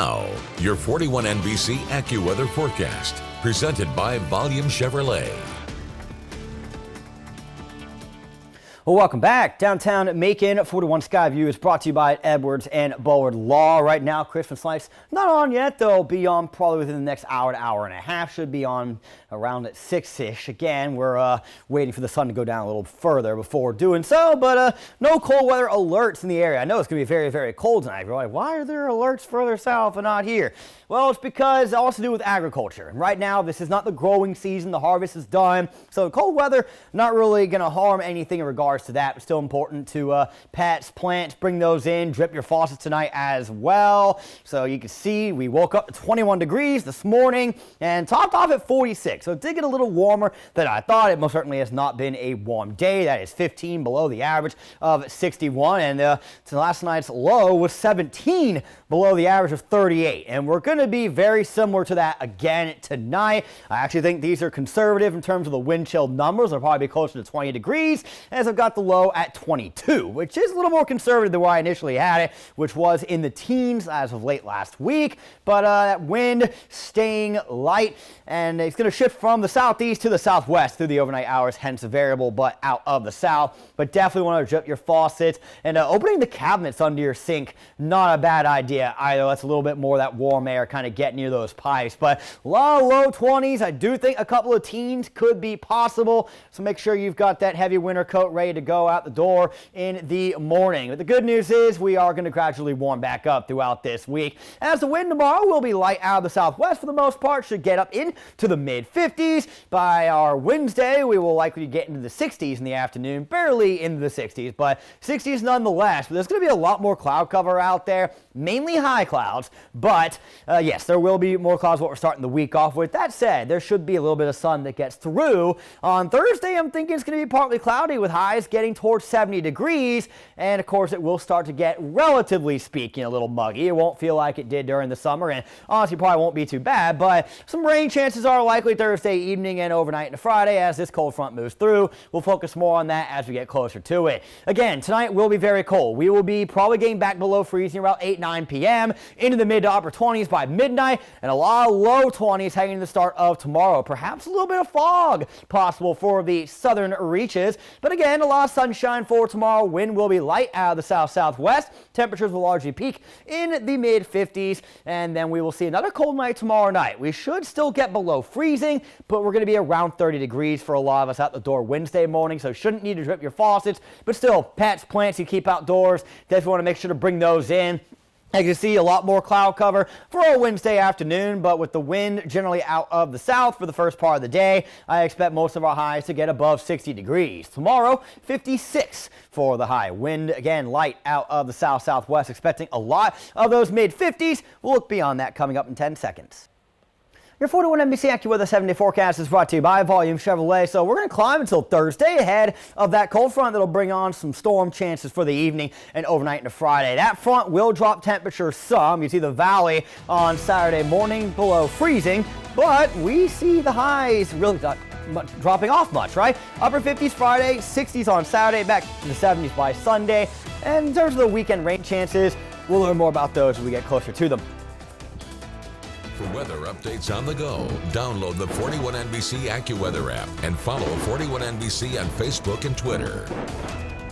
Now, your 41 NBC AccuWeather forecast, presented by Volume Chevrolet. Well, welcome back. Downtown Macon, 41 Skyview is brought to you by Edwards and Bullard Law. Right now, Christmas lights not on yet. They'll be on probably within the next hour to hour and a half. Should be on around at 6-ish. Again, we're waiting for the sun to go down a little further before doing so, but no cold weather alerts in the area. I know it's going to be very, very cold tonight. You're like, why are there alerts further south and not here? Well, it's because it all has to do with agriculture. And right now, this is not the growing season. The harvest is done. So cold weather, not really going to harm anything in regards to that. But still important to plant, bring those in, drip your faucets tonight as well. So you can see we woke up to 21 degrees this morning and topped off at 46. So it did get a little warmer than I thought. It most certainly has not been a warm day. That is 15 below the average of 61. And last night's low was 17 below the average of 38. And we're going to be very similar to that again tonight. I actually think these are conservative in terms of the wind chill numbers. They'll probably be closer to 20 degrees as I've got the low at 22, which is a little more conservative than where I initially had it, which was in the teens as of late last week. But that wind staying light, and it's going to shift from the southeast to the southwest through the overnight hours, hence a variable but out of the south. But definitely want to drip your faucets, and opening the cabinets under your sink, not a bad idea either. That's a little bit more of that warm air kind of get near those pipes. But a lot of low 20s. I do think a couple of teens could be possible, so make sure you've got that heavy winter coat ready to go out the door in the morning. But the good news is we are going to gradually warm back up throughout this week, as the wind tomorrow will be light out of the southwest for the most part. Should get up into the mid-50s. By our Wednesday, we will likely get into the 60s in the afternoon, barely into the 60s, but 60s nonetheless. But there's going to be a lot more cloud cover out there, mainly high clouds, but yes, there will be more clouds what we're starting the week off with. That said, there should be a little bit of sun that gets through. On Thursday, I'm thinking it's going to be partly cloudy with highs getting towards 70 degrees, and of course it will start to get, relatively speaking, a little muggy. It won't feel like it did during the summer, and honestly probably won't be too bad, but some rain chances are likely Thursday evening and overnight into Friday as this cold front moves through. We'll focus more on that as we get closer to it. Again, tonight will be very cold. We will be probably getting back below freezing around 8-9 p.m. into the mid to upper 20s by midnight, and a lot of low 20s heading into the start of tomorrow. Perhaps a little bit of fog possible for the southern reaches, but again, a lot of sunshine for tomorrow. Wind will be light out of the south-southwest. Temperatures will largely peak in the mid-50s, and then we will see another cold night tomorrow night. We should still get below freezing, but we're going to be around 30 degrees for a lot of us out the door Wednesday morning, so shouldn't need to drip your faucets, but still, pets, plants you keep outdoors, definitely want to make sure to bring those in. As you see, a lot more cloud cover for a Wednesday afternoon, but with the wind generally out of the south for the first part of the day, I expect most of our highs to get above 60 degrees. Tomorrow, 56 for the high. Wind, again, light out of the south-southwest, expecting a lot of those mid-50s. We'll look beyond that coming up in 10 seconds. Your 41 NBC AccuWeather 7-day forecast is brought to you by Volume Chevrolet. So we're going to climb until Thursday ahead of that cold front that'll bring on some storm chances for the evening and overnight into Friday. That front will drop temperatures some. You see the valley on Saturday morning below freezing, but we see the highs really not dropping off much, right? Upper 50s Friday, 60s on Saturday, back to the 70s by Sunday. And in terms of the weekend rain chances, we'll learn more about those as we get closer to them. For weather updates on the go, download the 41 NBC AccuWeather app and follow 41 NBC on Facebook and Twitter.